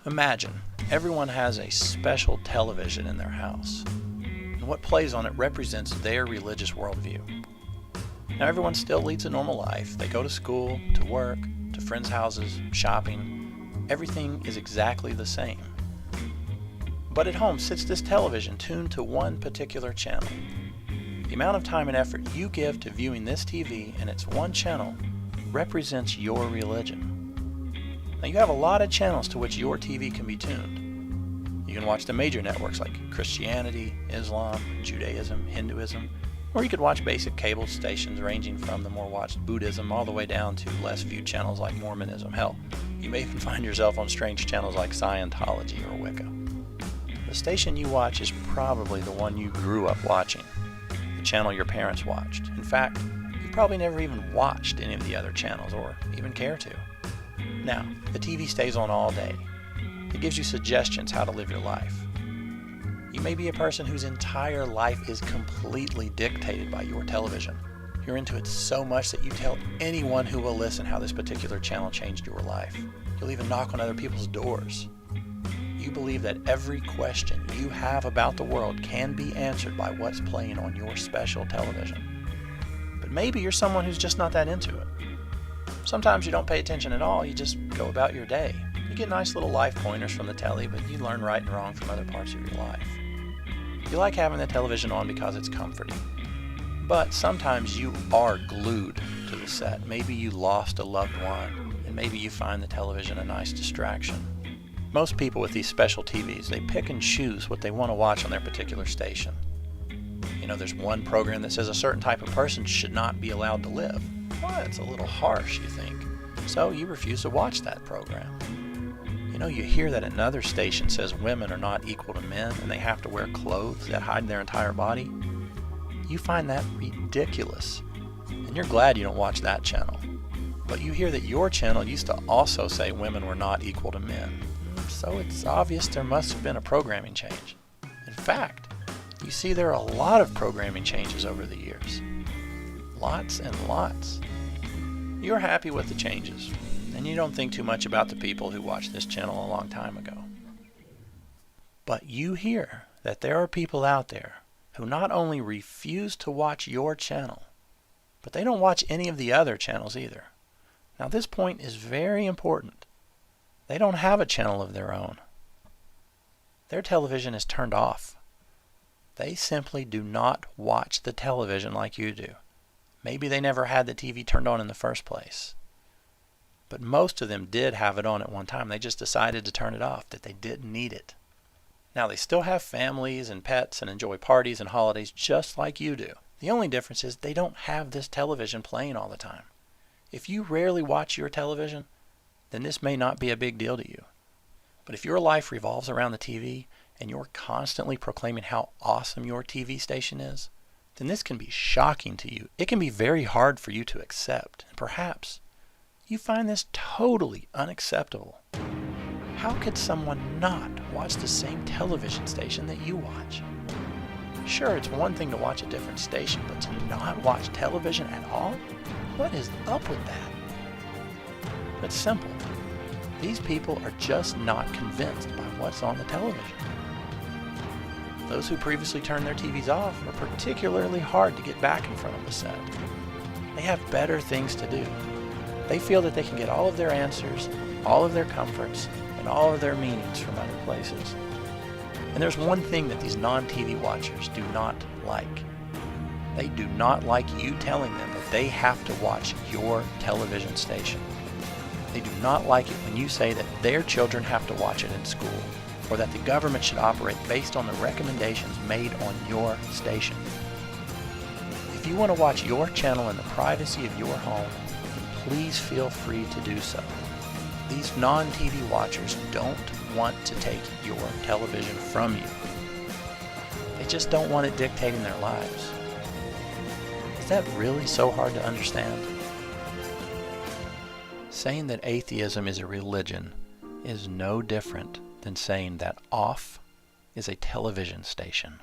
Imagine everyone has a special television in their house, and what plays on it represents their religious worldview. Now, everyone still leads a normal life. They go to school, to work, to friends' houses, shopping. Everything is exactly the same. But at home sits this television tuned to one particular channel. The amount of time and effort you give to viewing this TV and its one channel represents your religion. Now, you have a lot of channels to which your TV can be tuned. You can watch the major networks like Christianity, Islam, Judaism, Hinduism, or you could watch basic cable stations ranging from the more watched Buddhism all the way down to less viewed channels like Mormonism. Hell, you may even find yourself on strange channels like Scientology or Wicca. The station you watch is probably the one you grew up watching, the channel your parents watched. In fact, you probably never even watched any of the other channels or even care to. Now, the TV stays on all day. It gives you suggestions how to live your life. You may be a person whose entire life is completely dictated by your television. You're into it so much that you tell anyone who will listen how this particular channel changed your life. You'll even knock on other people's doors. You believe that every question you have about the world can be answered by what's playing on your special television. But maybe you're someone who's just not that into it. Sometimes you don't pay attention at all, you just go about your day. You get nice little life pointers from the telly, but you learn right and wrong from other parts of your life. You like having the television on because it's comforting. But sometimes you are glued to the set. Maybe you lost a loved one, and maybe you find the television a nice distraction. Most people with these special TVs, they pick and choose what they want to watch on their particular station. You know, there's one program that says a certain type of person should not be allowed to live. Well, it's a little harsh, you think. So you refuse to watch that program. You know, you hear that another station says women are not equal to men and they have to wear clothes that hide their entire body. You find that ridiculous, and you're glad you don't watch that channel. But you hear that your channel used to also say women were not equal to men. So it's obvious there must have been a programming change. In fact, you see there are a lot of programming changes over the years. Lots and lots. You're happy with the changes, and you don't think too much about the people who watched this channel a long time ago. But you hear that there are people out there who not only refuse to watch your channel, but they don't watch any of the other channels either. Now, this point is very important. They don't have a channel of their own. Their television is turned off. They simply do not watch the television like you do. Maybe they never had the TV turned on in the first place. But most of them did have it on at one time. They just decided to turn it off, that they didn't need it. Now, they still have families and pets and enjoy parties and holidays just like you do. The only difference is they don't have this television playing all the time. If you rarely watch your television, then this may not be a big deal to you. But if your life revolves around the TV and you're constantly proclaiming how awesome your TV station is, then this can be shocking to you. It can be very hard for you to accept. And perhaps you find this totally unacceptable. How could someone not watch the same television station that you watch? Sure, it's one thing to watch a different station, but to not watch television at all? What is up with that? It's simple. These people are just not convinced by what's on the television. Those who previously turned their TVs off are particularly hard to get back in front of the set. They have better things to do. They feel that they can get all of their answers, all of their comforts, and all of their meanings from other places. And there's one thing that these non-TV watchers do not like. They do not like you telling them that they have to watch your television station. They do not like it when you say that their children have to watch it in school, or that the government should operate based on the recommendations made on your station. If you want to watch your channel in the privacy of your home, then please feel free to do so. These non-TV watchers don't want to take your television from you. They just don't want it dictating their lives. Is that really so hard to understand? Saying that atheism is a religion is no different than saying that off is a television station.